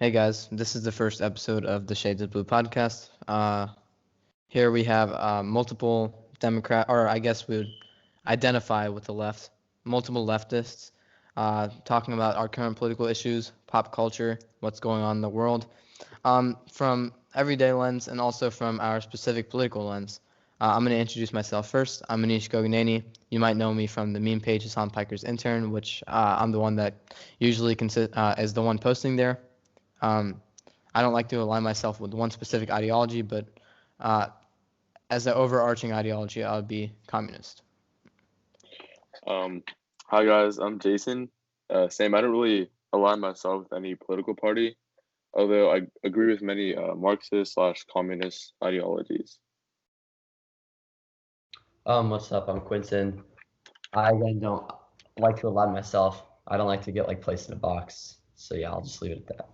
Hey guys, this is the first episode of the Shades of Blue podcast. Here we have multiple Democrat, or I guess we would identify with the left, multiple leftists, talking about our current political issues, pop culture, what's going on in the world, from everyday lens and also from our specific political lens. I'm going to introduce myself first. I'm Manish Goganani. You might know me from the meme page Hassan Piker's Intern, which I'm the one that usually is the one posting there. Um, I don't like to align myself with one specific ideology, but uh, as an overarching ideology, I would be communist. Um, Hi guys, I'm Jason. Same, I don't really align myself with any political party, although I agree with many Marxist/communist ideologies. What's up? I'm Quentin. I again don't like to align myself. I don't like to get placed in a box. So yeah, I'll just leave it at that.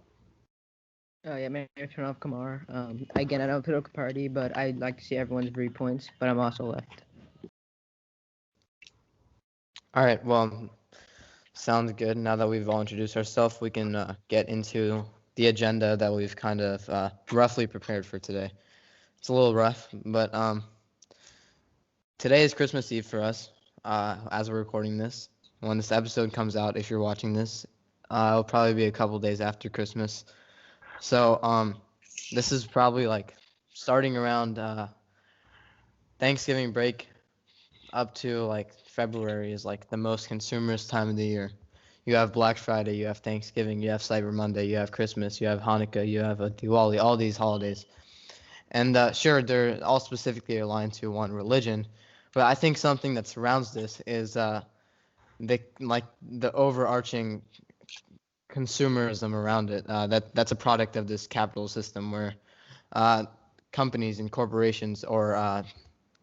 Yeah, my name is Pranav Kumar. Again, I don't have a political party, but I like to see everyone's viewpoints, but I'm also left. All right, well, sounds good. Now that we've all introduced ourselves, we can get into the agenda that we've kind of roughly prepared for today. It's a little rough, but today is Christmas Eve for us as we're recording this. When this episode comes out, if you're watching this, it'll probably be a couple days after Christmas. So this is probably starting around Thanksgiving break up to February is the most consumerist time of the year. You have Black Friday, you have Thanksgiving, you have Cyber Monday, you have Christmas, you have Hanukkah, you have Diwali, all these holidays. And sure, they're all specifically aligned to one religion, but I think something that surrounds this is the overarching consumerism around it. That's a product of this capital system where companies and corporations or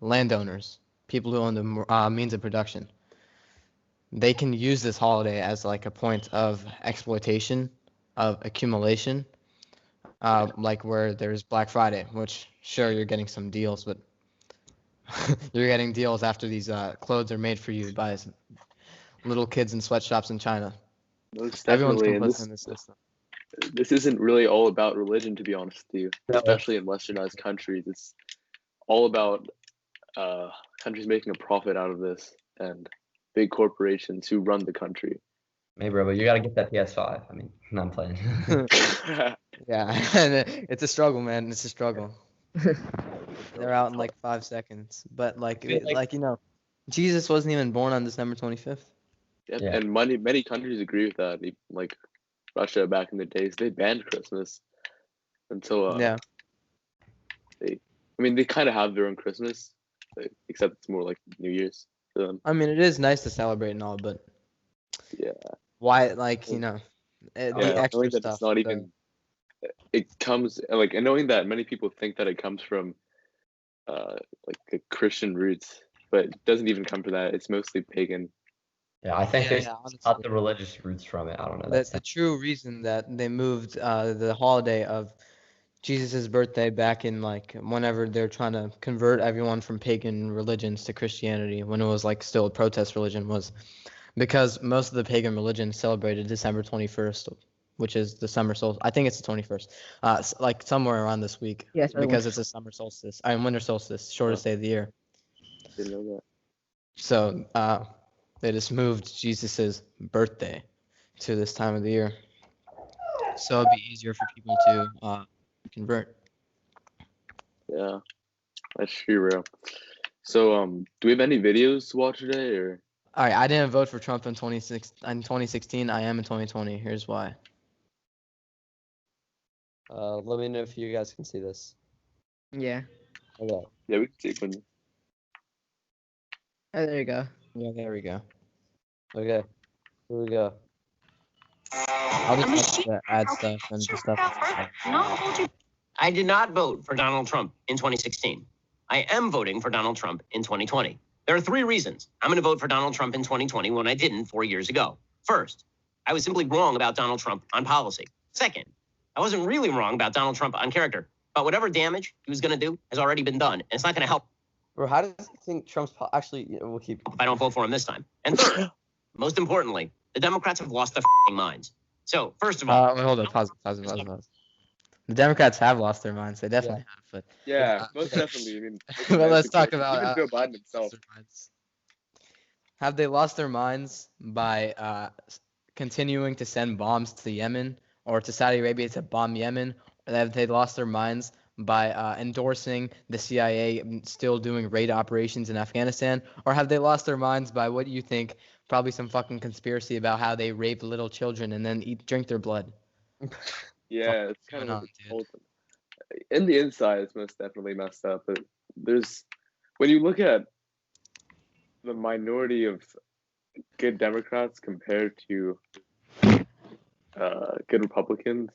landowners, people who own the means of production, they can use this holiday as a point of exploitation, of accumulation, where there's Black Friday, which sure you're getting some deals, but you're getting deals after these clothes are made for you by little kids in sweatshops in China. Most Everyone's definitely, and complicit in this system. this isn't really all about religion, to be honest with you. Especially in westernized countries, it's all about countries making a profit out of this and big corporations who run the country. Hey, bro, but you gotta get that PS5. I mean, no, I'm playing. Yeah, it's a struggle, man. It's a struggle. They're out in 5 seconds, but Jesus wasn't even born on December 25th. Yep. Yeah. And many countries agree with that. Like Russia back in the days, they banned Christmas until Yeah. they kind of have their own Christmas, except it's more like New Year's for them. I mean, it is nice to celebrate and all, but Yeah. why, the extra knowing that stuff. it's not even. It comes and knowing that many people think that it comes from, the Christian roots, but it doesn't even come from that. It's mostly pagan. Yeah, I think there's honestly. not the religious roots from it. I don't know. That's the true reason that they moved the holiday of Jesus' birthday back in whenever they're trying to convert everyone from pagan religions to Christianity, when it was still a protest religion, was because most of the pagan religions celebrated December 21st, which is the summer solstice. I think it's the 21st, somewhere around this week. Yes, because it's a summer solstice. Winter solstice, shortest day of the year. Didn't know that. So they just moved Jesus's birthday to this time of the year, so it'd be easier for people to convert. Yeah, that's true, bro. So, do we have any videos to watch today, or? All right, I didn't vote for Trump in 2016. I am in 2020. Here's why. Let me know if you guys can see this. Yeah. Okay. Yeah, we can see when. Oh, there you go. Yeah, there we go. Okay. Here we go. I'll just watch the ad stuff and the stuff. I did not vote for Donald Trump in 2016. I am voting for Donald Trump in 2020. There are 3 reasons I'm going to vote for Donald Trump in 2020 when I didn't 4 years ago. First, I was simply wrong about Donald Trump on policy. Second, I wasn't really wrong about Donald Trump on character. But whatever damage he was going to do has already been done, and it's not going to help. Bro, how does he think Trump's actually? We'll keep. If I don't vote for him this time. And third, most importantly, the Democrats have lost their minds. So, first of all, Wait, hold on. Pause. The Democrats have lost their minds. They definitely have. But Yeah, most definitely. I mean, but let's talk even about Joe Biden himself. lost their minds. Have they lost their minds by continuing to send bombs to Yemen or to Saudi Arabia to bomb Yemen? Or have they lost their minds by endorsing the CIA still doing raid operations in Afghanistan? Or have they lost their minds by what you think, probably some fucking conspiracy about how they rape little children and then drink their blood? Yeah, it's kind going of on, what dude? told them. In the inside, it's most definitely messed up. But when you look at the minority of good Democrats compared to good Republicans,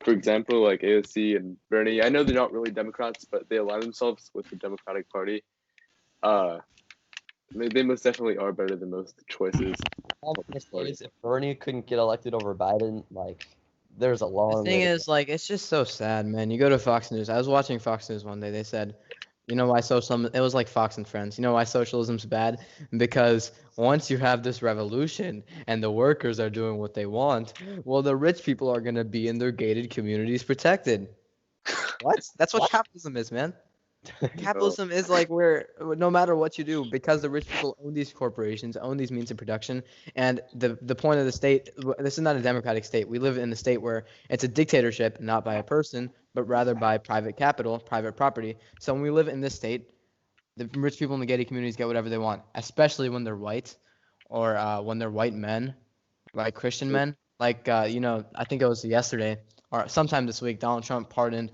for example, like AOC and Bernie, I know they're not really Democrats, but they align themselves with the Democratic Party. They most definitely are better than most choices. If Bernie couldn't get elected over Biden, like, there's a long The thing way to is, like, it's just so sad, man. You go to Fox News. I was watching Fox News one day. They said, you know why socialism, it was like Fox and Friends. You know why socialism's bad? Because once you have this revolution and the workers are doing what they want, well, the rich people are going to be in their gated communities protected. What? That's what capitalism is, man. Capitalism is like where no matter what you do, because the rich people own these corporations, own these means of production, and the point of the state, this is not a democratic state. We live in a state where it's a dictatorship, not by a person, but rather by private capital, private property. So when we live in this state, the rich people in the gated communities get whatever they want, especially when they're white, or when they're white men, like Christian men. Like I think it was yesterday or sometime this week, Donald Trump pardoned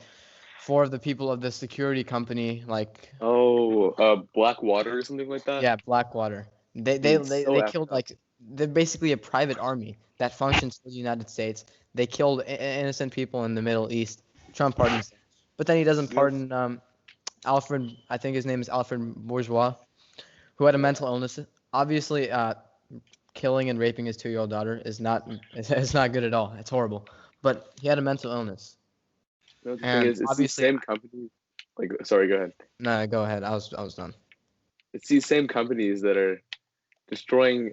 4 of the people of the security company, like Blackwater or something like that. yeah, Blackwater. They they Dude, they, so they effed killed up. like they're basically a private army that functions for the United States. They killed innocent people in the Middle East. Trump pardons them, but then he doesn't pardon Alfred. I think his name is Alfred Bourgeois, who had a mental illness. Obviously, killing and raping his 2-year-old daughter is not it's not good at all. It's horrible. But he had a mental illness. No, the thing And is, it's these obviously, same companies. Like, sorry, go ahead. no, go ahead. I was done. It's these same companies that are destroying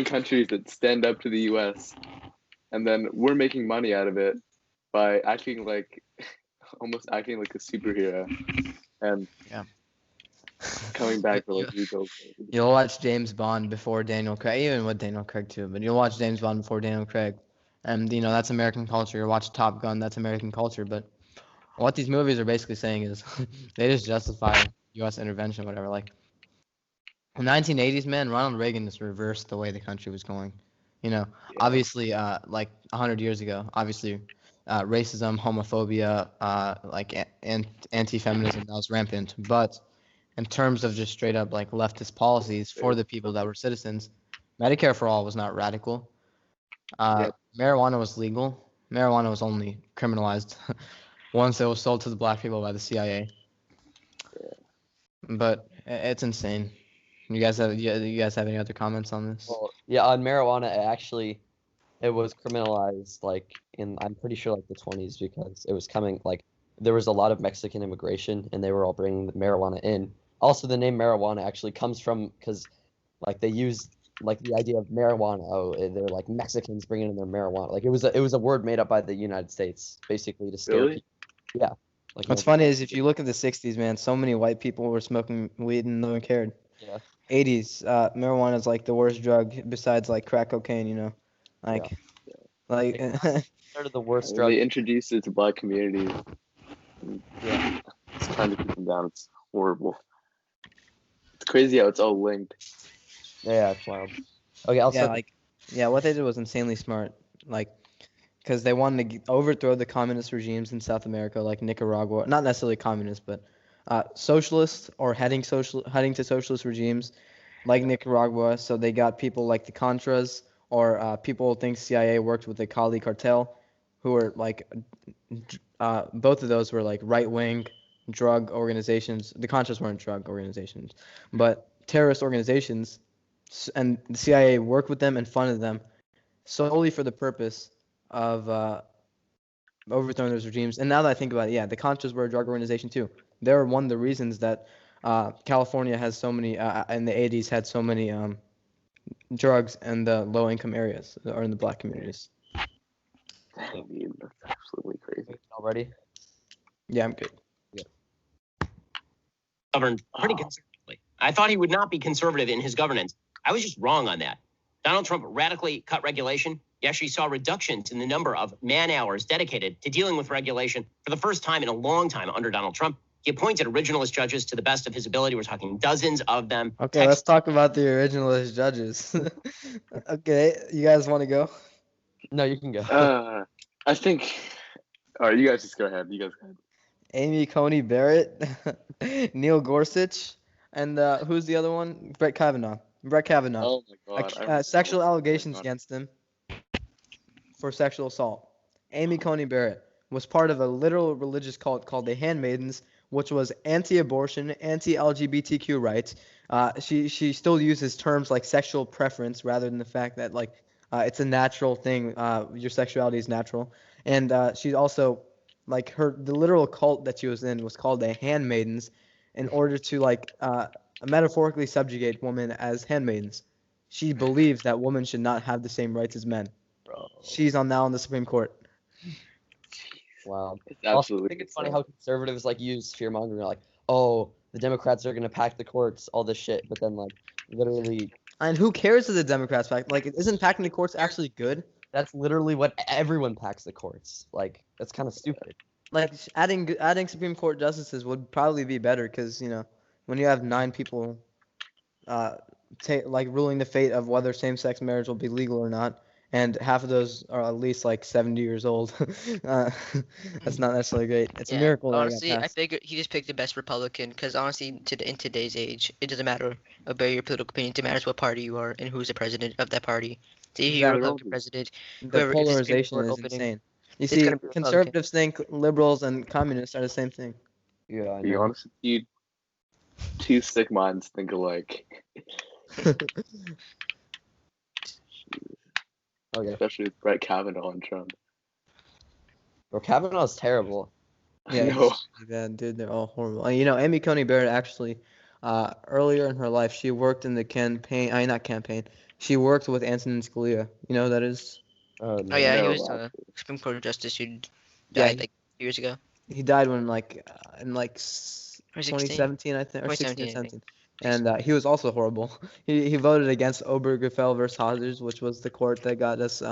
countries that stand up to the U.S. and then we're making money out of it by almost acting like a superhero and Yeah. coming back to like rebuild. You'll watch James Bond before Daniel Craig, even with Daniel Craig too, but you'll watch James Bond before Daniel Craig. And that's American culture. You watch Top Gun, that's American culture. But what these movies are basically saying is they just justify U.S. intervention, whatever. Like in the 1980s, man, Ronald Reagan just reversed the way the country was going. Obviously, like 100 years ago, obviously, racism, homophobia, anti-feminism, that was rampant. But in terms of just straight up like leftist policies for the people that were citizens, Medicare for all was not radical. Marijuana was legal. Marijuana was only criminalized once it was sold to the black people by the CIA. But it's insane. You guys have any other comments on this? Well, yeah, on marijuana, it was criminalized like I'm pretty sure like the 20s because it was coming like there was a lot of Mexican immigration and they were all bringing the marijuana in. Also, the name marijuana actually comes from because like they used like the idea of marijuana. Oh, they're like Mexicans bringing in their marijuana. Like it was a word made up by the United States basically to scare people. Yeah. Like What's funny is if you look at the 60s, man, so many white people were smoking weed and no one cared. Yeah. 80s, marijuana is like the worst drug besides like crack cocaine, like Started the worst drug. They introduced it to black communities. Yeah, it's trying to keep them down. It's horrible. It's crazy how it's all linked. Yeah, it's wild. Okay, I'll start. What they did was insanely smart, like, because they wanted to overthrow the communist regimes in South America, like Nicaragua, not necessarily communist, but socialist or heading to socialist regimes, like Nicaragua. So they got people like the Contras, or people think CIA worked with the Cali cartel, who were like, both of those were like right-wing drug organizations. The Contras weren't drug organizations, but terrorist organizations, and the CIA worked with them and funded them solely for the purpose of overthrowing those regimes. And now that I think about it, yeah, the Contras were a drug organization too. They're one of the reasons that California has so many, in the 80s, had so many drugs in the low-income areas or in the black communities. Dang, dude, that's absolutely crazy. Already? Yeah, I'm good. Governed pretty conservatively. I thought he would not be conservative in his governance. I was just wrong on that. Donald Trump radically cut regulation. You actually saw reductions in the number of man hours dedicated to dealing with regulation for the first time in a long time under Donald Trump. He appointed originalist judges to the best of his ability. We're talking dozens of them. Okay, let's talk about the originalist judges. Okay, you guys want to go? No, you can go. I think. All right, you guys just go ahead. You guys go ahead. Amy Coney Barrett, Neil Gorsuch, and who's the other one? Brett Kavanaugh. Brett Kavanaugh. Oh my God. Sexual Oh my allegations God. against him for sexual assault. Amy Coney Barrett was part of a literal religious cult called the Handmaidens, which was anti-abortion, anti-LGBTQ rights. She still uses terms like sexual preference rather than the fact that like it's a natural thing. Your sexuality is natural, and she's also like the literal cult that she was in was called the Handmaidens, in order to like metaphorically subjugate women as handmaidens. She believes that women should not have the same rights as men. Bro. She's now on the Supreme Court. Wow. It's Also, I absolutely think it's funny insane. how conservatives like use fear mongering, like, oh, the Democrats are gonna pack the courts, all this shit, but then like literally And who cares if the Democrats pack? Like, isn't packing the courts actually good? that's literally what everyone packs the courts. Like that's kind of stupid. Like, adding Supreme Court justices would probably be better because when you have 9 people, like ruling the fate of whether same-sex marriage will be legal or not, and half of those are at least like 70 years old. That's not necessarily great. It's a miracle that Honestly, I got I passed. figured he just picked the best Republican because honestly, in today's age, it doesn't matter about your political opinion. It matters what party you are and who's the president of that party. So if you're a Exactly. Republican president, The whoever if the Supreme polarization Court is opening, insane. You it's see, gonna be Republican. conservatives think liberals and communists are the same thing. Yeah, I To be know. honest with you, two sick minds think alike. Okay. Especially with Brett Kavanaugh and Trump. Bro, Kavanaugh's terrible. Yeah, No. dude, they're all horrible. And, Amy Coney Barrett actually, earlier in her life, she worked in the campaign. I mean, not campaign. She worked with Antonin Scalia. You know who that is? Oh yeah, he No, was Supreme Court justice who Yeah, died like years ago. He died when in 2016. 2017, I think, or 16 or 2017, I 17. And he was also horrible. He voted against Obergefell versus Hausers, which was the court that got us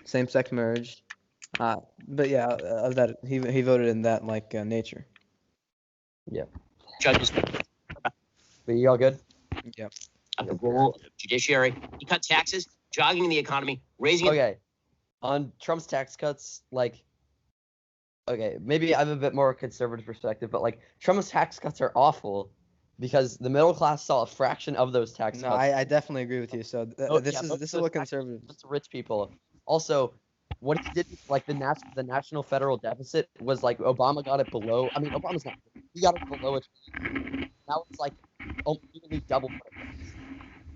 same-sex marriage. But yeah, of that he voted in that nature. Judges But you all good? Yeah. of the role of judiciary. He cut taxes, jogging the economy, raising it. Okay. On Trump's tax cuts, like, okay, maybe I have a bit more conservative perspective, but like Trump's tax cuts are awful because the middle class saw a fraction of those tax No, cuts. I definitely agree with you. So Oh, this yeah, is those- this is those what tax- conservatives. That's rich people. Also, what he did, like the national federal deficit was like Obama got it below. I mean, Obama's not. He got it below it. Now it's like nearly double what it was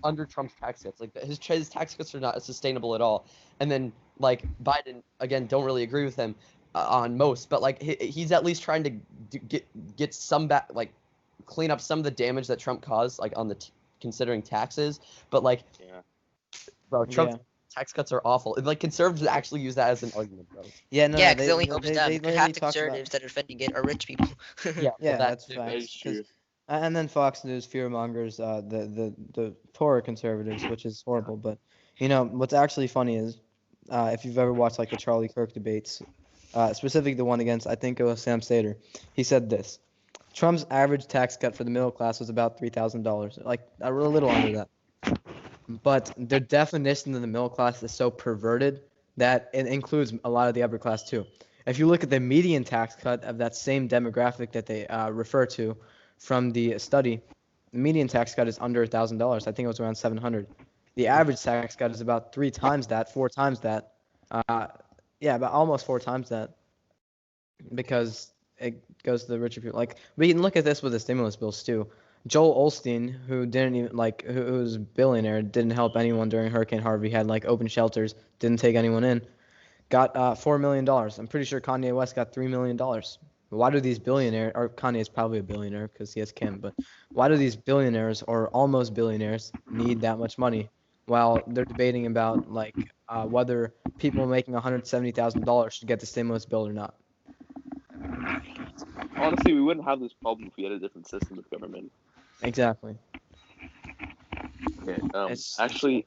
under Trump's tax cuts. Like his tax cuts are not sustainable at all. And then like Biden, again, don't really agree with him on most, but like he's at least trying to get some back, like clean up some of the damage that Trump caused, like on the considering taxes. But like, Yeah. bro, Trump's Yeah. tax cuts are awful. And, like conservatives actually use that as an argument, bro. Yeah, no, Yeah, no, because it only helps them. they Because half literally the talk about. conservatives that are defending it are rich people. Yeah, Yeah, well, that's too. That is facts. true. And then Fox News fear mongers the poorer conservatives, which is horrible. But what's actually funny is if you've ever watched like the Charlie Kirk debates, specifically the one against I think it was Sam Sater, he said this: Trump's average tax cut for the middle class was about $3,000, like a little under that. But their definition of the middle class is so perverted that it includes a lot of the upper class too. If you look at the median tax cut of that same demographic that they refer to from the study, the median tax cut is under $1,000. I think it was around 700. The average tax cut is about 3 times that, 4 times that. Yeah, about almost 4 times that, because it goes to the richer people. Like we can look at this with the stimulus bills too. Joel Osteen, who didn't even who was a billionaire, didn't help anyone during Hurricane Harvey, had like open shelters, didn't take anyone in, got $4 million. I'm pretty sure Kanye West got $3 million. Why do these billionaires, or Kanye is probably a billionaire because he has Kim, but why do these billionaires or almost billionaires need that much money? while they're debating about like whether people making $170,000 should get the stimulus bill or not. Honestly, we wouldn't have this problem if we had a different system of government. Exactly. Okay. It's- Actually,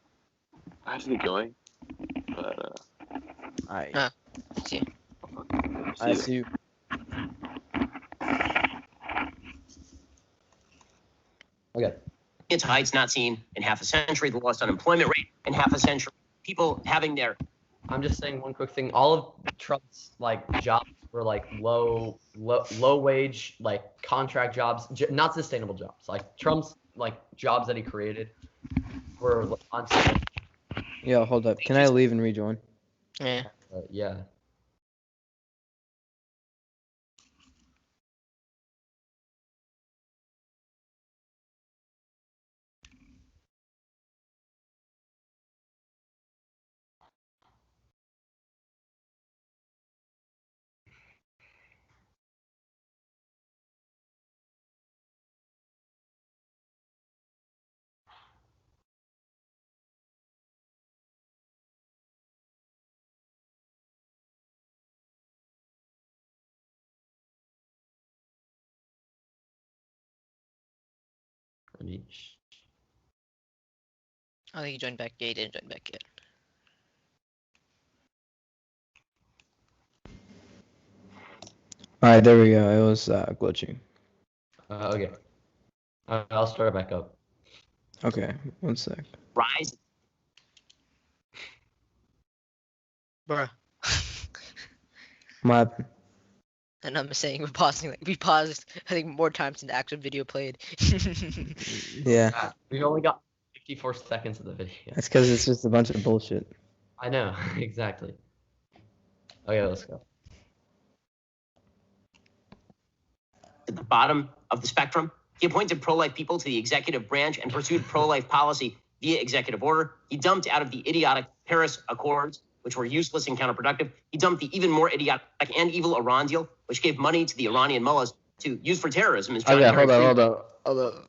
I have to get going. But See. I see you. Okay. It's heights not seen in half a century, the lowest unemployment rate in half a century, people having their I'm just saying one quick thing. All of Trump's like jobs were like low wage, like contract jobs, not sustainable jobs. Like Trump's like jobs that he created were on. Yeah, hold up. Can I leave and rejoin? Yeah. Yeah. Each. I think he joined back. Yeah, he didn't join back yet. All right, there we go. It was glitching. Okay. I'll start it back up. Okay, one sec. rise. Bruh. My happened? And I'm saying we paused I think more times than the actual video played. Yeah, We've only got 54 seconds of the video. that's because it's just a bunch of bullshit. I know, exactly. Okay, let's go. At the bottom of the spectrum, he appointed pro-life people to the executive branch and pursued pro-life policy via executive order. He dumped out of the idiotic Paris Accords, which were useless and counterproductive. He dumped the even more idiotic and evil Iran deal, which gave money to the Iranian mullahs to use for terrorism. As John Okay, Kerry hold on.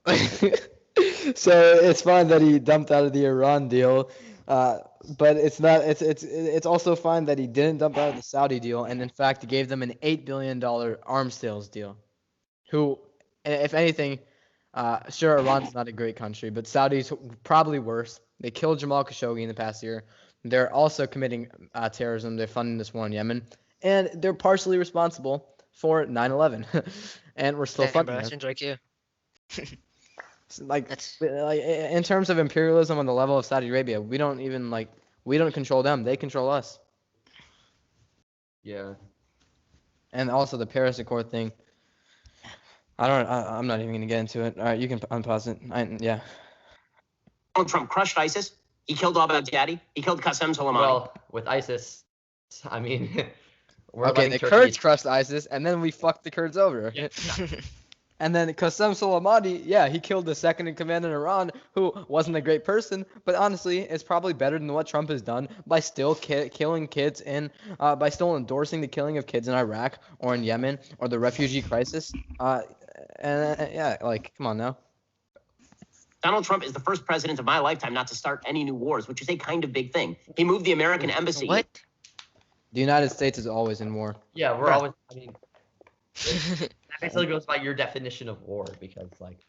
So it's fine that he dumped out of the Iran deal, but it's not. It's also fine that he didn't dump out of the Saudi deal, and in fact gave them an $8 billion arms sales deal. Who, if anything, sure, Iran's not a great country, but Saudi's probably worse. They killed Jamal Khashoggi in the past year. They're also committing terrorism. They're funding this war in Yemen, and they're partially responsible for 9/11. And we're still funding them. Seems like you. Like That's in terms of imperialism on the level of Saudi Arabia, we don't control them. They control us. Yeah. And also the Paris Accord thing. I'm not even gonna get into it. All right, you can unpause it. Yeah. Donald Trump crushed ISIS. He killed al-Baghdadi. He killed Qasem Soleimani. Well, with ISIS, I mean, we're Okay, letting the Turkey. Kurds crushed ISIS, and then we fucked the Kurds over. Yeah. And then Qasem Soleimani, yeah, he killed the second in command in Iran, who wasn't a great person, but honestly, it's probably better than what Trump has done by still killing kids by still endorsing the killing of kids in Iraq or in Yemen or the refugee crisis. Yeah, like, come on now. Donald Trump is the first president of my lifetime not to start any new wars, which is a kind of big thing. He moved the American embassy. what? The United States is always in war. Yeah, we're Bruh. always. I mean, that basically goes by your definition of war because, like,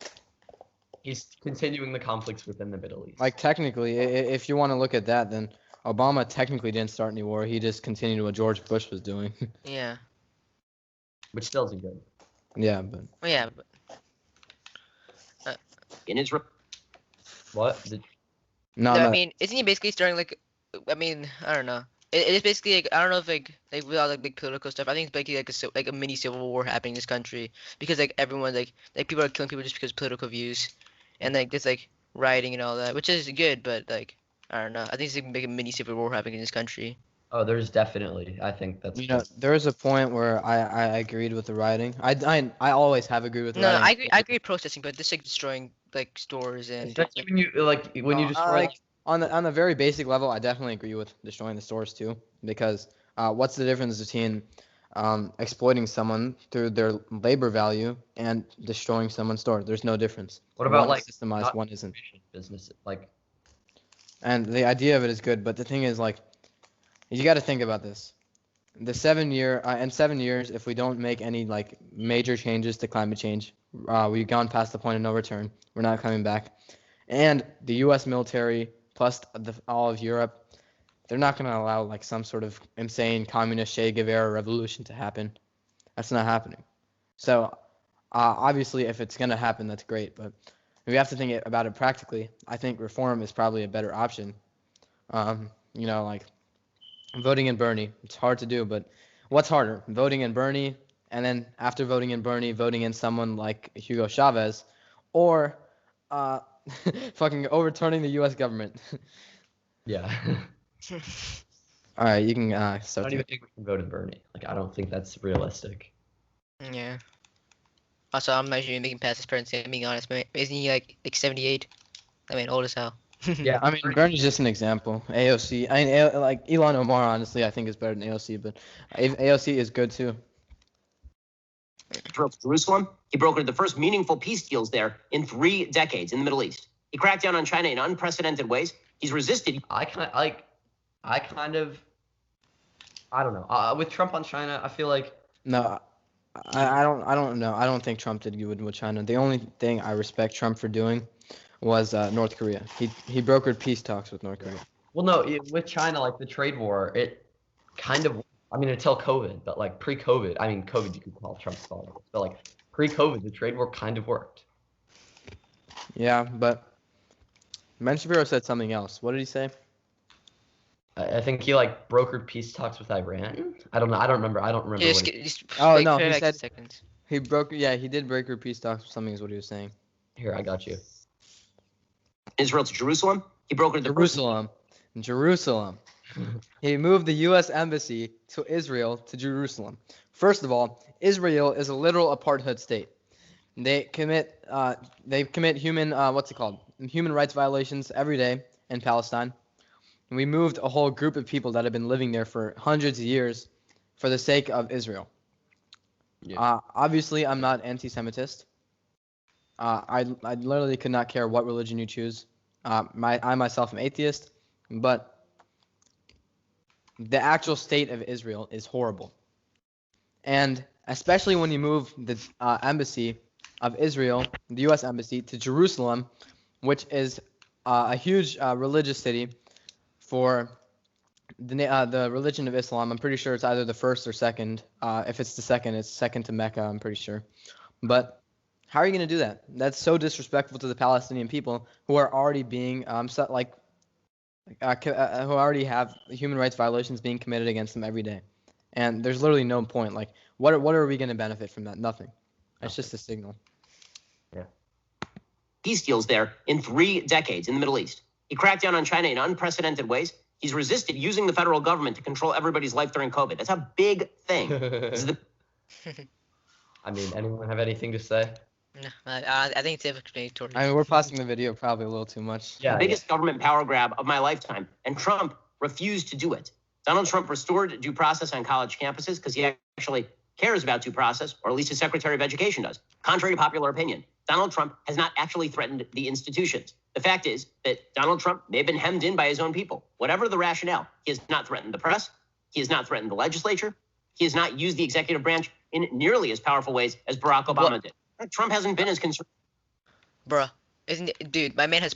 he's continuing the conflicts within the Middle East. Like, technically, if you want to look at that, then Obama technically didn't start any war. He just continued what George Bush was doing. Yeah. which still isn't good. Yeah, but Well, yeah. But, In Israel. What? no, I mean, isn't he basically starting like? I mean, I don't know. It's basically like I don't know if like without like big political stuff. I think it's basically like a mini civil war happening in this country because like everyone like people are killing people just because of political views, and like there's like rioting and all that, which is good, but like I don't know. I think it's like a mini civil war happening in this country. Oh, there's definitely. I think that's. there was a point where I agreed with the rioting. I always have agreed with the No, rioting. I agree with protesting, but just like destroying like stores and Especially when you when you destroy. like on the very basic level, I definitely agree with destroying the stores too, because what's the difference between exploiting someone through their labor value and destroying someone's store? There's no difference. What about One like systemized, not one isn't. business like? and the idea of it is good. But the thing is, like, you got to think about this. In 7 years, if we don't make any like major changes to climate change, we've gone past the point of no return. We're not coming back. And the U.S. military plus all of Europe, they're not going to allow like some sort of insane communist Che Guevara revolution to happen. That's not happening. So obviously, if it's going to happen, that's great. But we have to think about it practically. I think reform is probably a better option. Like voting in Bernie. It's hard to do, but what's harder? Voting in Bernie, and then after voting in Bernie, voting in someone like Hugo Chavez, or fucking overturning the U.S. government. Yeah. All right, you can I start. don't even think we can vote in Bernie. Like, I don't think that's realistic. Yeah. Also, I'm not sure making past his presidency. I'm being honest, man. Isn't he like 78? I mean, old as hell. Yeah. I mean, Bernie's just an example. AOC, I mean, like Elon Omar, honestly, I think is better than AOC, but AOC is good too. Drove to Jerusalem. He brokered the first meaningful peace deals there in 3 decades in the Middle East. He cracked down on China in unprecedented ways. He's resisted. I don't know. With Trump on China, I feel like No, I don't know. I don't think Trump did good with China. The only thing I respect Trump for doing was North Korea. He brokered peace talks with North Korea. well, no, with China, like the trade war, it kind of. I mean, until COVID, but like pre-COVID, I mean, COVID you could call Trump's fault, but like pre-COVID, the trade war kind of worked. Yeah, but Ben Shapiro said something else. What did he say? I think he like brokered peace talks with Iran. I don't know. I don't remember. Yeah, what Oh, like, no, for he like said- seconds. He did broker peace talks. Something is what he was saying. Here, I got you. Israel to Jerusalem. He brokered the first. Jerusalem. He moved the U.S. embassy to Israel to Jerusalem. First of all, Israel is a literal apartheid state. They commit human human rights violations every day in Palestine. And we moved a whole group of people that have been living there for hundreds of years for the sake of Israel. Yeah. Obviously, I'm not anti-Semitist. I literally could not care what religion you choose. I myself am atheist, but the actual state of Israel is horrible. And especially when you move the embassy of Israel, the U.S. embassy, to Jerusalem, which is a huge religious city for the religion of Islam. I'm pretty sure it's either the first or second. If it's the second, it's second to Mecca, I'm pretty sure. But how are you going to do that? That's so disrespectful to the Palestinian people who are already being who already have human rights violations being committed against them every day. And there's literally no point. Like, what are we going to benefit from that? Nothing. It's just a signal. Peace deals there in 3 decades in the Middle East. He cracked down on China in unprecedented ways. He's resisted using the federal government to control everybody's life during COVID. That's a big thing. This is the I mean, anyone have anything to say? No, I think it's self-explanatory. I mean, we're passing the video probably a little too much. Yeah. biggest government power grab of my lifetime, and Trump refused to do it. Donald Trump restored due process on college campuses because he actually cares about due process, or at least his Secretary of Education does. Contrary to popular opinion, Donald Trump has not actually threatened the institutions. The fact is that Donald Trump may have been hemmed in by his own people. Whatever the rationale, he has not threatened the press. He has not threatened the legislature. He has not used the executive branch in nearly as powerful ways as Barack Obama did. Trump hasn't been as concerned. Bruh, dude, my man has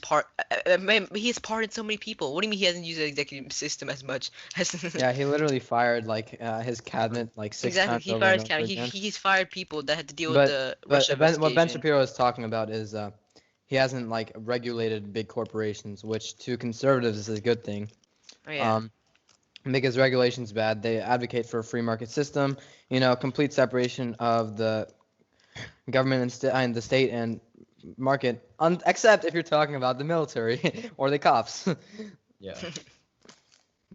he has pardoned so many people. What do you mean he hasn't used the executive system as much as? Yeah, he literally fired like his cabinet like 6 exactly. times. He over fired and his over cabinet. again. He's fired people that had to deal with the Russia What Ben investigation. Shapiro is talking about is he hasn't like regulated big corporations, which to conservatives is a good thing. Oh, yeah. Because regulation's bad. They advocate for a free market system, complete separation of the government and the state and market, except if you're talking about the military or the cops. Yeah.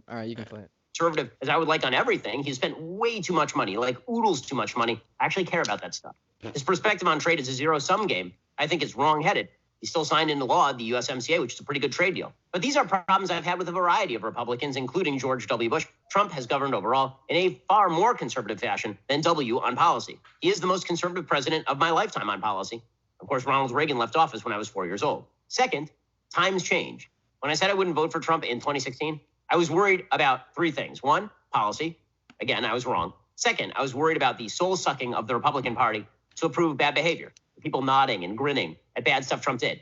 All right, you can play it. Conservative as I would like on everything. He spent way too much money, like oodles too much money. I actually care about that stuff. His perspective on trade is a zero-sum game. I think it's wrong-headed. He still signed into law the USMCA, which is a pretty good trade deal. But these are problems I've had with a variety of Republicans, including George W. Bush. Trump has governed overall in a far more conservative fashion than W on policy. He is the most conservative president of my lifetime on policy. Of course, Ronald Reagan left office when I was 4 years old. Second, times change. When I said I wouldn't vote for Trump in 2016, I was worried about three things. One, policy. Again, I was wrong. Second, I was worried about the soul sucking of the Republican Party to approve bad behavior. People nodding and grinning at bad stuff Trump did.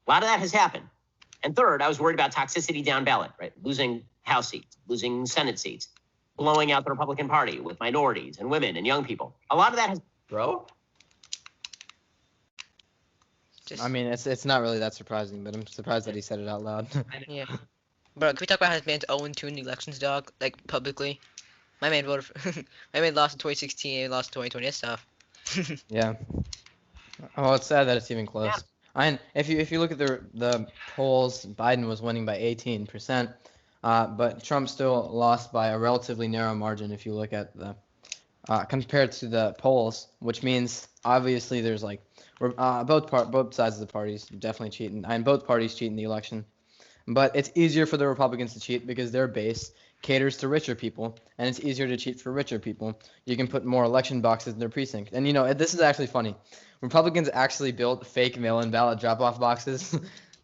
A lot of that has happened. And third, I was worried about toxicity down ballot, right? Losing House seats, losing Senate seats, blowing out the Republican Party with minorities and women and young people. A lot of that has. Bro? I mean, it's not really that surprising, but I'm surprised that he said it out loud. Yeah. Bro, can we talk about how his man's 0-2 in the elections, dog? Like, publicly? My man voted for, my man lost in 2016 and lost in 2020. That's tough. Yeah. Well, it's sad that it's even close. And if you look at the polls, Biden was winning by 18%, but Trump still lost by a relatively narrow margin if you look at the compared to the polls, which means obviously there's like both sides of the parties definitely cheating, and both parties cheat in the election. But it's easier for the Republicans to cheat because their base caters to richer people, and it's easier to cheat for richer people. You can put more election boxes in their precinct. And, you know, this is actually funny. Republicans actually built fake mail-in ballot drop-off boxes.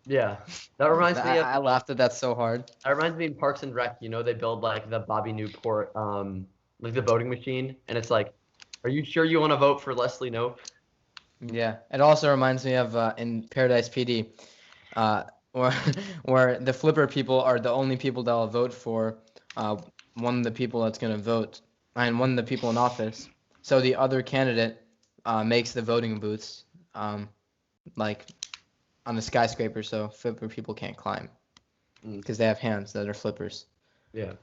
Yeah. That reminds me of. I laughed at that so hard. That reminds me in Parks and Rec, you know, they build like the Bobby Newport, like the voting machine, and it's like, are you sure you want to vote for Leslie Knope? Yeah. It also reminds me of in Paradise PD, where the flipper people are the only people that will vote for one of the people that's going to vote, and one of the people in office. So the other candidate makes the voting booths like on the skyscraper, so flipper people can't climb because they have hands that are flippers. Yeah.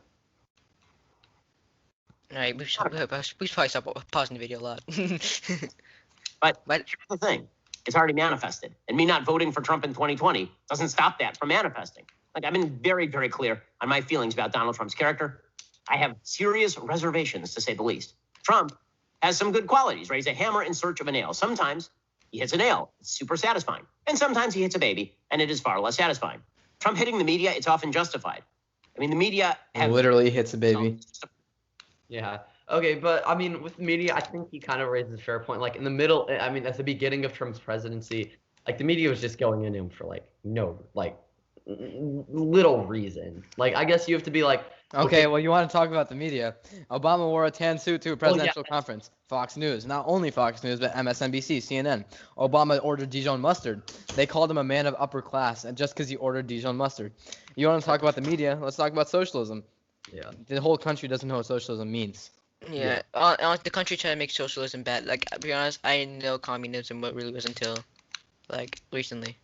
Alright, we should probably stop pausing the video a lot. But here's the thing. It's already manifested. And me not voting for Trump in 2020 doesn't stop that from manifesting. Like, I've been very, very clear on my feelings about Donald Trump's character. I have serious reservations, to say the least. Trump has some good qualities, right? He's a hammer in search of a nail. Sometimes he hits a nail. It's super satisfying. And sometimes he hits a baby, and it is far less satisfying. Trump hitting the media, it's often justified. I mean, the media have Literally hits a baby. Yeah. Okay, but I mean, with the media, I think he kind of raises a fair point. Like in the middle, I mean, at the beginning of Trump's presidency, like the media was just going in him for like little reason. Like, I guess you have to be like. Okay, well, you want to talk about the media. Obama wore a tan suit to a presidential conference. Fox News. Not only Fox News, but MSNBC, CNN. Obama ordered Dijon mustard. They called him a man of upper class, and just because he ordered Dijon mustard. You want to talk about the media? Let's talk about socialism. Yeah. The whole country doesn't know what socialism means. Yeah, the country trying to make socialism bad. Like, to be honest, I didn't know communism what really was until, like, recently.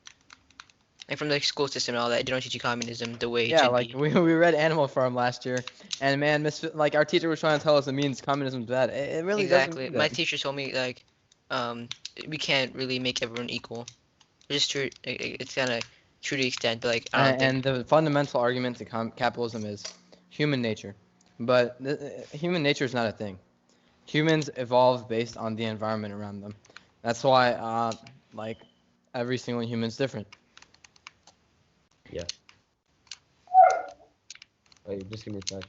Like, from the school system and all that, they don't teach you communism the way it should like be. we read Animal Farm last year, and man, like our teacher was trying to tell us it means communism is bad. It really Exactly. doesn't. My teacher told me, like, we can't really make everyone equal. It's true. It's kind of true to the extent, but like, I don't think. And the fundamental argument to capitalism is human nature, but human nature is not a thing. Humans evolve based on the environment around them. That's why, like, every single human's different. Yeah. Wait, just give me a sec.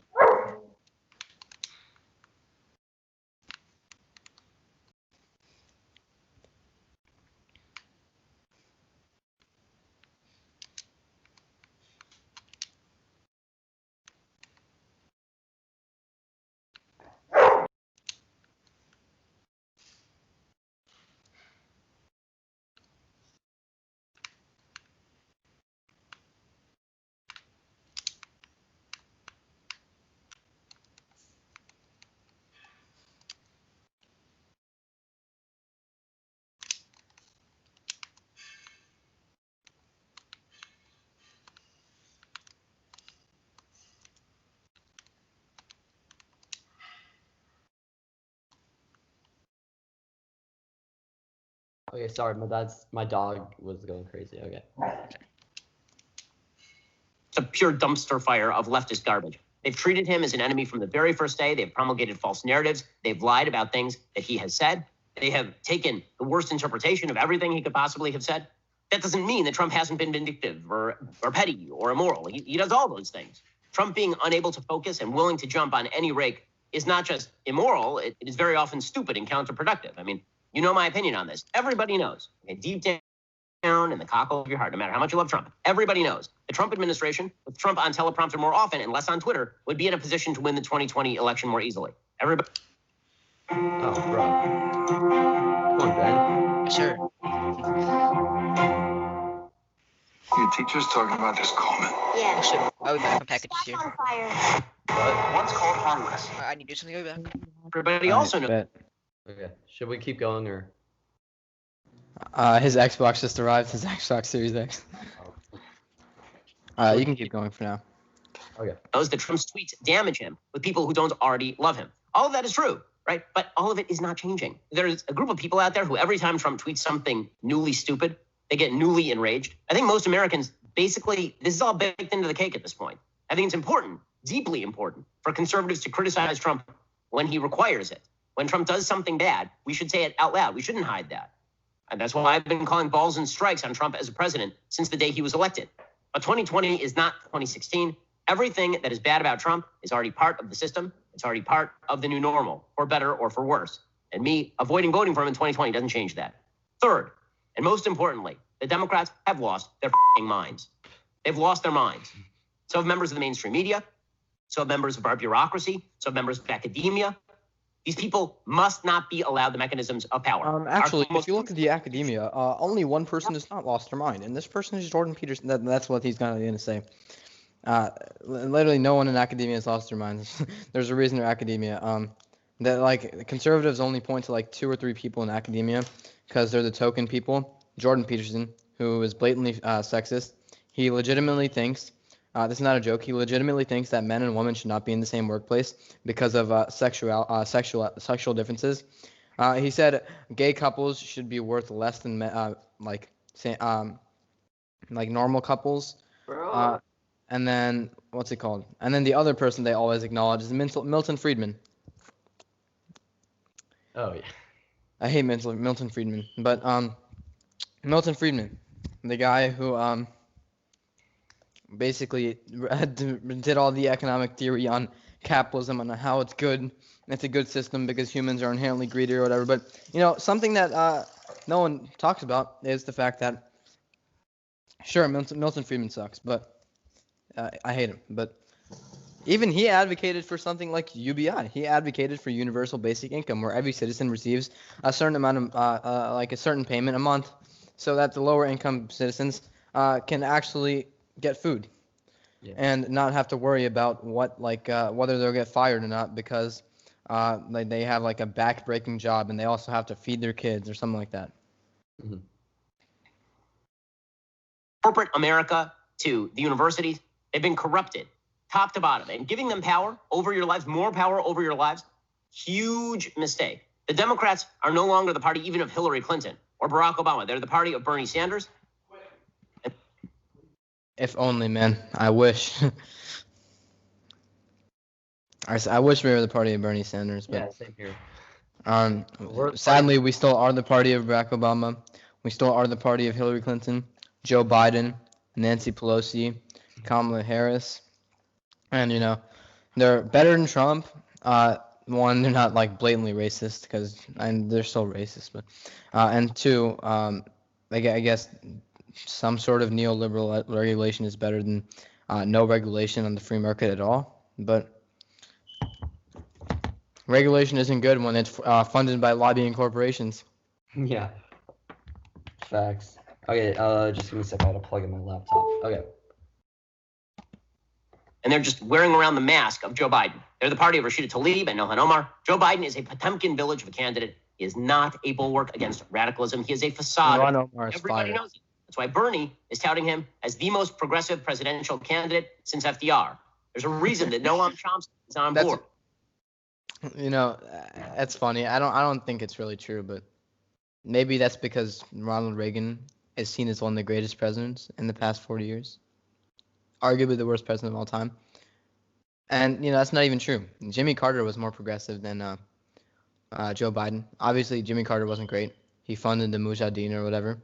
Okay, sorry, my dog was going crazy. Okay. It's a pure dumpster fire of leftist garbage. They've treated him as an enemy from the very first day. They've promulgated false narratives. They've lied about things that he has said. They have taken the worst interpretation of everything he could possibly have said. That doesn't mean that Trump hasn't been vindictive or petty or immoral. He does all those things. Trump being unable to focus and willing to jump on any rake is not just immoral. It is very often stupid and counterproductive. I mean, you know my opinion on this. Everybody knows. Okay, deep down down in the cockle of your heart, no matter how much you love Trump. Everybody knows the Trump administration, with Trump on teleprompter more often and less on Twitter, would be in a position to win the 2020 election more easily. Everybody. Oh, bro. Come on, Ben. Sure. Your teacher's talking about this comment. Yeah. Sure. I'll be back. My package is here. On fire. What? Once called harmless. I need to do something. I'll be back. Everybody also knows. Bet. Okay. Should we keep going or? His Xbox just arrived. His Xbox Series X. You can keep going for now. Okay. Knows that Trump's tweets damage him with people who don't already love him. All of that is true, right? But all of it is not changing. There's a group of people out there who every time Trump tweets something newly stupid, they get newly enraged. I think most Americans, basically, this is all baked into the cake at this point. I think it's important, deeply important, for conservatives to criticize Trump when he requires it. When Trump does something bad, we should say it out loud. We shouldn't hide that. And that's why I've been calling balls and strikes on Trump as a president since the day he was elected. But 2020 is not 2016. Everything that is bad about Trump is already part of the system. It's already part of the new normal, for better or for worse. And me avoiding voting for him in 2020 doesn't change that. Third, and most importantly, the Democrats have lost their minds. They've lost their minds. So have members of the mainstream media, so have members of our bureaucracy, so have members of academia. These people must not be allowed the mechanisms of power. Actually, if you look at the academia, only one person has not lost their mind, and this person is Jordan Peterson. That's what he's going to say. Literally, no one in academia has lost their minds. There's a reason they're academia. That like conservatives only point to like 2 or 3 people in academia because they're the token people. Jordan Peterson, who is blatantly sexist, he legitimately thinks. This is not a joke. He legitimately thinks that men and women should not be in the same workplace because of sexual differences. He said gay couples should be worth less than like normal couples. Bro. And then what's it called? And then the other person they always acknowledge is Milton Friedman. Oh yeah. I hate Milton Friedman, but Milton Friedman, the guy who basically did all the economic theory on capitalism and how it's good. It's a good system because humans are inherently greedy or whatever. But something that no one talks about is the fact that sure, Milton Friedman sucks, but I hate him. But even he advocated for something like UBI. He advocated for universal basic income, where every citizen receives a certain amount of like a certain payment a month, so that the lower income citizens can actually get food, and not have to worry about whether they'll get fired or not because they have like a back-breaking job and they also have to feed their kids or something like that. Mm-hmm. Corporate America to the universities, they've been corrupted top to bottom, and giving them power over your lives, more power over your lives, huge mistake. The Democrats are no longer the party even of Hillary Clinton or Barack Obama. They're the party of Bernie Sanders. If only, man. I wish. I wish we were the party of Bernie Sanders, but Yeah, same here. sadly, we still are the party of Barack Obama. We still are the party of Hillary Clinton, Joe Biden, Nancy Pelosi, Kamala Harris, and they're better than Trump. One, they're not like blatantly racist and they're still racist, but and two, I guess some sort of neoliberal regulation is better than no regulation on the free market at all. But regulation isn't good when it's funded by lobbying corporations. Yeah. Facts. Okay, just give me a second. I gotta plug in my laptop. Okay. And they're just wearing around the mask of Joe Biden. They're the party of Rashida Tlaib and Ilhan Omar. Joe Biden is a Potemkin village of a candidate. He is not a bulwark against radicalism. He is a facade. Everybody knows it. That's why Bernie is touting him as the most progressive presidential candidate since FDR. There's a reason that Noam Chomsky is on board. That's funny. I don't think it's really true, but maybe that's because Ronald Reagan is seen as one of the greatest presidents in the past 40 years. Arguably the worst president of all time. And, that's not even true. Jimmy Carter was more progressive than Joe Biden. Obviously, Jimmy Carter wasn't great. He funded the Mujahideen or whatever.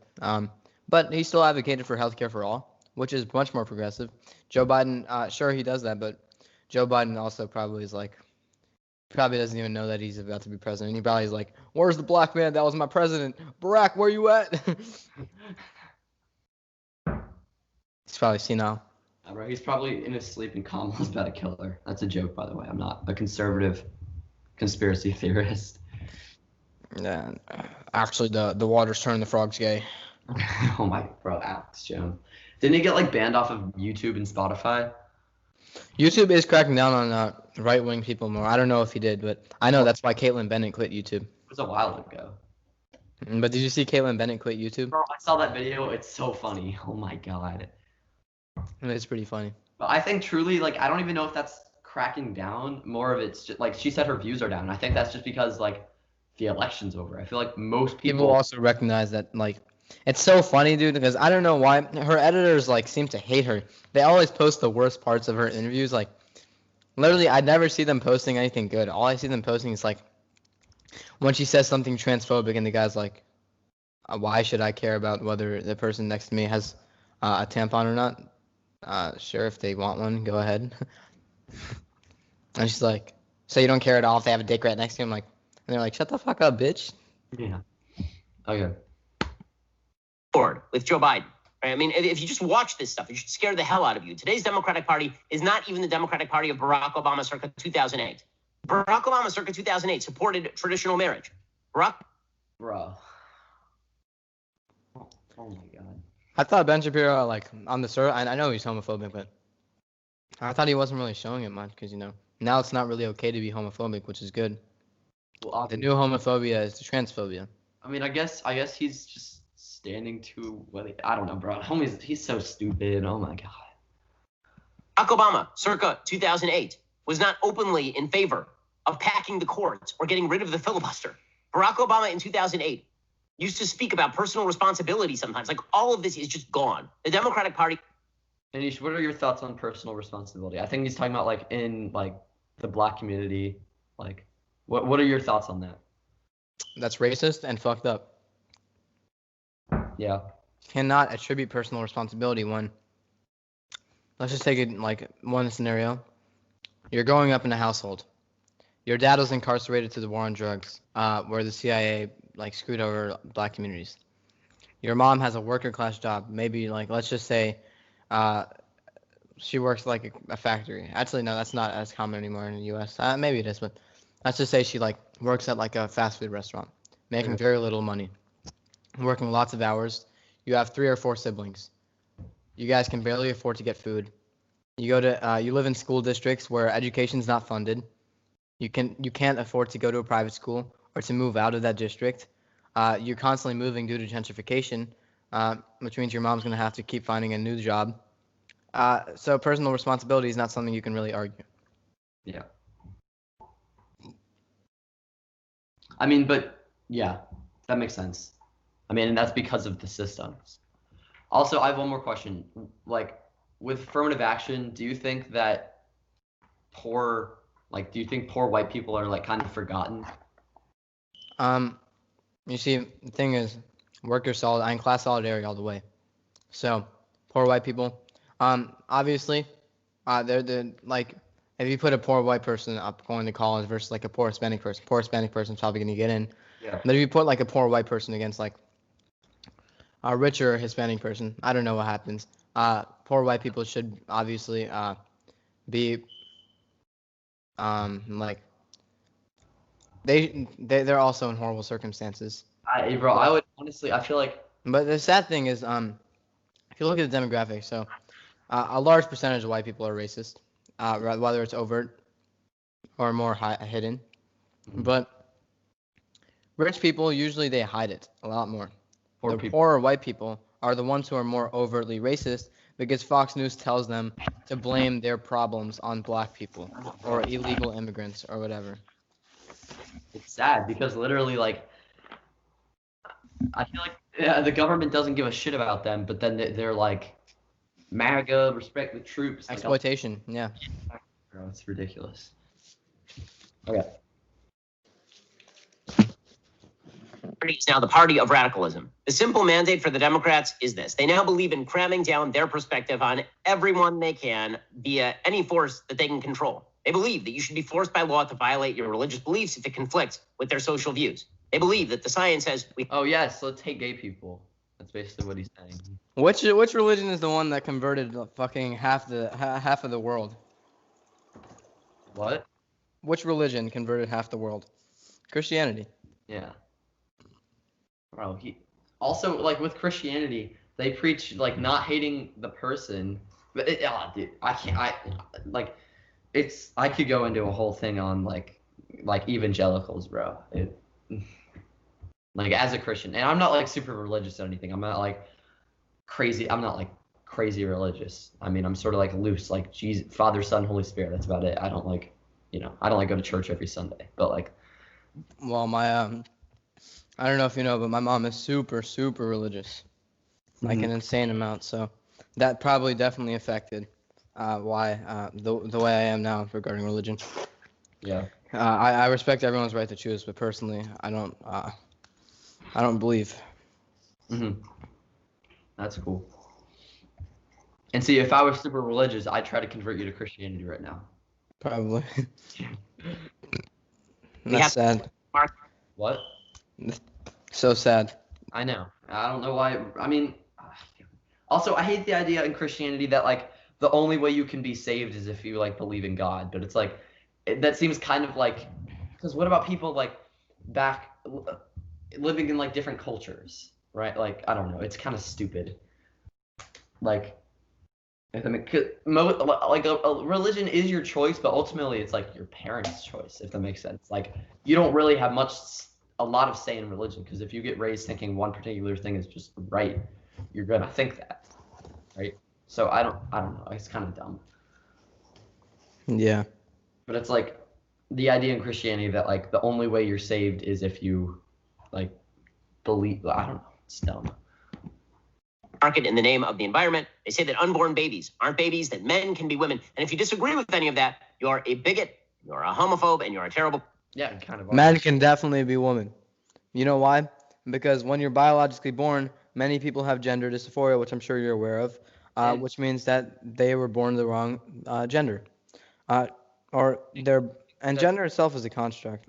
But he still advocated for healthcare for all, which is much more progressive. Joe Biden, sure, he does that, but Joe Biden also probably doesn't even know that he's about to be president. He probably is like, where's the black man that was my president? Barack, where you at? probably senile. Bro, he's probably in his sleep and Kamala's about to kill her. That's a joke, by the way. I'm not a conservative conspiracy theorist. Yeah, actually, the water's turning the frogs gay. Oh my, bro, Alex Jones. Didn't he get like banned off of YouTube and Spotify? YouTube is cracking down on right-wing people more. I don't know if he did, but I know that's why Caitlyn Bennett quit YouTube. It was a while ago. But did you see Caitlyn Bennett quit YouTube? Bro, I saw that video. It's so funny. Oh my god. It's pretty funny. But I think truly, like, I don't even know if that's cracking down. More of it's just like she said her views are down. I think that's just because like the election's over. I feel like most People also recognize that, like, it's so funny, dude, because I don't know why her editors like seem to hate her. They always post the worst parts of her interviews. Like, literally, I never see them posting anything good. All I see them posting is like when she says something transphobic, and the guy's like, "Why should I care about whether the person next to me has a tampon or not? Sure, if they want one, go ahead." And she's like, "So you don't care at all if they have a dick right next to him?" Like, and they're like, "Shut the fuck up, bitch." Yeah. Okay. With Joe Biden. Right? I mean, if you just watch this stuff, it should scare the hell out of you. Today's Democratic Party is not even the Democratic Party of Barack Obama circa 2008. Barack Obama circa 2008 supported traditional marriage. Bro. Oh my god. I thought Ben Shapiro, like, on the survey, I know he's homophobic, but I thought he wasn't really showing it much because, you know, now it's not really okay to be homophobic, which is good. Well, the new homophobia is the transphobia. I mean, I guess he's just standing to I don't know, bro. He's so stupid. Oh my god. Barack Obama, circa 2008, was not openly in favor of packing the courts or getting rid of the filibuster. Barack Obama in 2008 used to speak about personal responsibility sometimes. Like, all of this is just gone. The Democratic Party. Anish, what are your thoughts on personal responsibility? I think he's talking about like in like the black community. Like, what are your thoughts on that? That's racist and fucked up. Yeah. Cannot attribute personal responsibility when, let's just take it like one scenario. You're growing up in a household. Your dad was incarcerated through the war on drugs, where the CIA like screwed over black communities. Your mom has a worker class job. Maybe like, let's just say, she works like a factory. Actually, no, that's not as common anymore in the U.S. Maybe it is, but let's just say she like works at like a fast food restaurant, making very little money, working lots of hours. You have 3 or 4 siblings. You guys can barely afford to get food. You live in school districts where education's not funded. You can't afford to go to a private school or to move out of that district. You're constantly moving due to gentrification, which means your mom's gonna have to keep finding a new job. So personal responsibility is not something you can really argue. Yeah. I mean, but yeah, that makes sense. I mean, and that's because of the systems. Also, I have one more question. Like, with affirmative action, do you think that poor white people are like kind of forgotten? You see, the thing is, class solidarity all the way. So, poor white people, obviously, they're like, if you put a poor white person up going to college versus like a poor Hispanic person's probably gonna get in. Yeah. But if you put like a poor white person against like a richer Hispanic person, I don't know what happens. Poor white people should obviously be like they're also in horrible circumstances. Bro, I would honestly, I feel like. But the sad thing is, if you look at the demographics, so a large percentage of white people are racist, whether it's overt or more hidden. Mm-hmm. But rich people, usually they hide it a lot more. Poor Poorer white people are the ones who are more overtly racist because Fox News tells them to blame their problems on black people or illegal immigrants or whatever. It's sad because literally, like, I feel like the government doesn't give a shit about them, but then they're like, MAGA, respect the troops. Exploitation, yeah. Bro, it's ridiculous. Okay. Is now the party of radicalism. The simple mandate for the Democrats is this. They now believe in cramming down their perspective on everyone they can via any force that they can control. They believe that you should be forced by law to violate your religious beliefs if it conflicts with their social views. They believe that the science says Oh, yes, let's hate gay people. That's basically what he's saying. Which religion is the one that converted fucking half of the world? What? Which religion converted half the world? Christianity. Yeah. Bro, he also like with Christianity, they preach like not hating the person. But dude, I can't. Like it's. I could go into a whole thing on like evangelicals, bro. Like as a Christian, and I'm not like super religious or anything. I'm not like crazy. I'm not like crazy religious. I mean, I'm sort of like loose, like Jesus, Father, Son, Holy Spirit. That's about it. I don't like, I don't like go to church every Sunday. But like, Well, my I don't know if you know, but my mom is super religious, like an insane amount. So that probably definitely affected why the way I am now regarding religion. yeah. I respect everyone's right to choose, but personally, I don't believe. That's cool. And see, if I was super religious, I'd try to convert you to Christianity right now. Probably. We That's have- sad. Mark, What? So sad. I know. I don't know why. I mean, also, I hate the idea in Christianity that like the only way you can be saved is if you like believe in God. But it's like that seems kind of like, because what about people like back living in like different cultures, right? Like I don't know. It's kind of stupid. Like, if I mean, like a religion is your choice, but ultimately it's like your parents' choice, if that makes sense. Like you don't really have a lot of say in religion, because if you get raised thinking one particular thing is just right, you're gonna think that, right? So I don't know. It's kind of dumb. Yeah. But it's like the idea in Christianity that like the only way you're saved is if you like believe. I don't know. It's dumb. market in the name of the environment. They say that unborn babies aren't babies, that men can be women. And if you disagree with any of that, you're a bigot, you're a homophobe, and you're a terrible. Yeah, kind of. Men can definitely be women. You know why? Because when you're biologically born, many people have gender dysphoria, which I'm sure you're aware of, which means that they were born the wrong gender. And gender itself is a construct.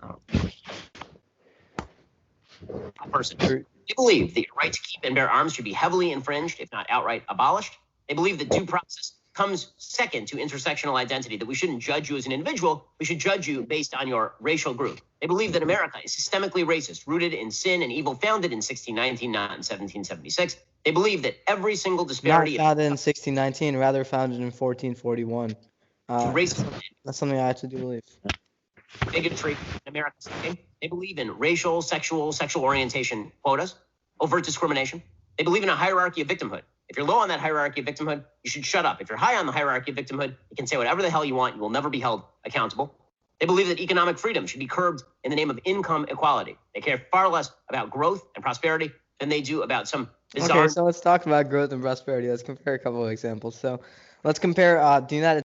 Person. They believe that your right to keep and bear arms should be heavily infringed, if not outright abolished. They believe that due process comes second to intersectional identity, that we shouldn't judge you as an individual, we should judge you based on your racial group. They believe that America is systemically racist, rooted in sin and evil, founded in 1619, not in 1776. They believe that every single disparity Not founded in 1619, rather founded in 1441. racism, That's something I actually do believe. bigotry in America. They believe in racial, sexual orientation quotas, overt discrimination. They believe in a hierarchy of victimhood. If you're low on that hierarchy of victimhood, you should shut up. If you're high on the hierarchy of victimhood, you can say whatever the hell you want. You will never be held accountable. They believe that economic freedom should be curbed in the name of income equality. They care far less about growth and prosperity than they do about some bizarre. Okay, so let's talk about growth and prosperity. Let's compare a couple of examples. So let's compare the United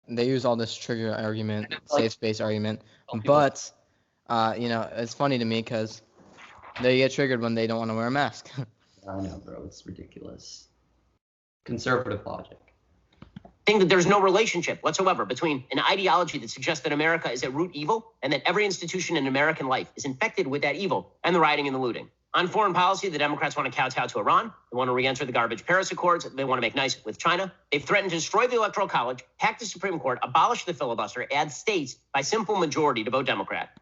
they use all this trigger argument, Like- safe space argument, Tell people- but it's funny to me because they get triggered when they don't want to wear a mask. I know, bro. It's ridiculous. Conservative logic. Think that there's no relationship whatsoever between an ideology that suggests that America is at root evil and that every institution in American life is infected with that evil and the rioting and the looting. On foreign policy, the Democrats want to kowtow to Iran. They want to re-enter the garbage Paris Accords. They want to make nice with China. They've threatened to destroy the Electoral College, hack the Supreme Court, abolish the filibuster, add states by simple majority to vote Democrat.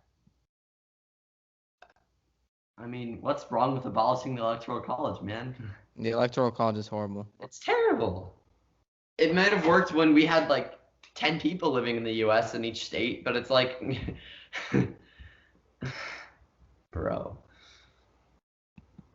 I mean, what's wrong with abolishing the Electoral College, man? The Electoral College is horrible. It's terrible. It might have worked when we had like 10 people living in the U.S. in each state, but it's like, bro.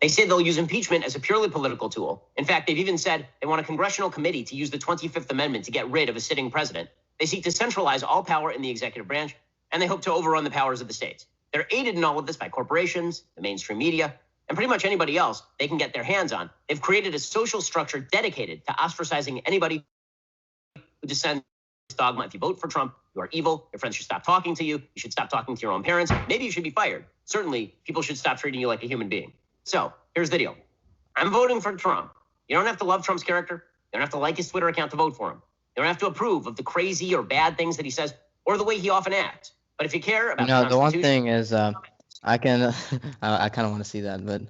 They say they'll use impeachment as a purely political tool. In fact, they've even said they want a congressional committee to use the 25th Amendment to get rid of a sitting president. They seek to centralize all power in the executive branch, and they hope to overrun the powers of the states. They're aided in all of this by corporations, the mainstream media, and pretty much anybody else they can get their hands on. They've created a social structure dedicated to ostracizing anybody who dissents this dogma. If you vote for Trump, you are evil. Your friends should stop talking to you. You should stop talking to your own parents. Maybe you should be fired. Certainly, people should stop treating you like a human being. So here's the deal. I'm voting for Trump. You don't have to love Trump's character. You don't have to like his Twitter account to vote for him. You don't have to approve of the crazy or bad things that he says or the way he often acts. But if you care about No, the the one Constitution, thing is, I can, I kind of want to see that, but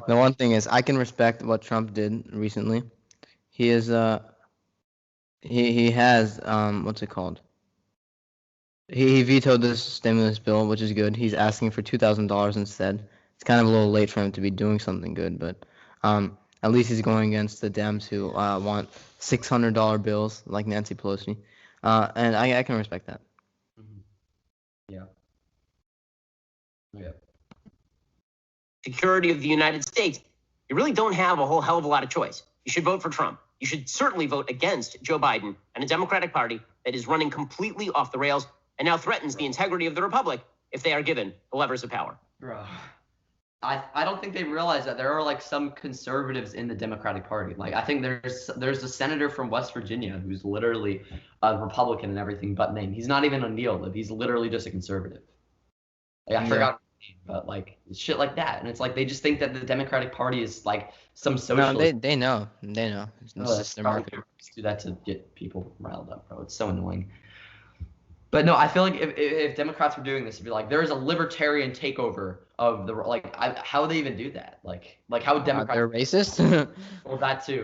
the one thing is, I can respect what Trump did recently. He is, he has, what's it called? He vetoed this stimulus bill, which is good. He's asking for $2,000 instead. It's kind of a little late for him to be doing something good, but at least he's going against the Dems who want $600 bills like Nancy Pelosi, and I can respect that. Yeah. Yeah. security of the United States, you really don't have a whole hell of a lot of choice. You should vote for Trump. You should certainly vote against Joe Biden and a Democratic Party that is running completely off the rails and now threatens the integrity of the republic if they are given the levers of power. Bro. I don't think they realize that there are like some conservatives in the Democratic Party. Like I think there's a senator from West Virginia who's literally a Republican and everything but name. He's not even a neo-lib. He's literally just a conservative. Like, I forgot his name, but like shit like that. And it's like they just think that the Democratic Party is like some socialist. No, they know. It's just their marketing. Do that to get people riled up, bro. It's so annoying. But no, I feel like if Democrats were doing this, it'd be like there is a libertarian takeover of the how would they even do that? Like how would Democrats? They're racist. Well, that too.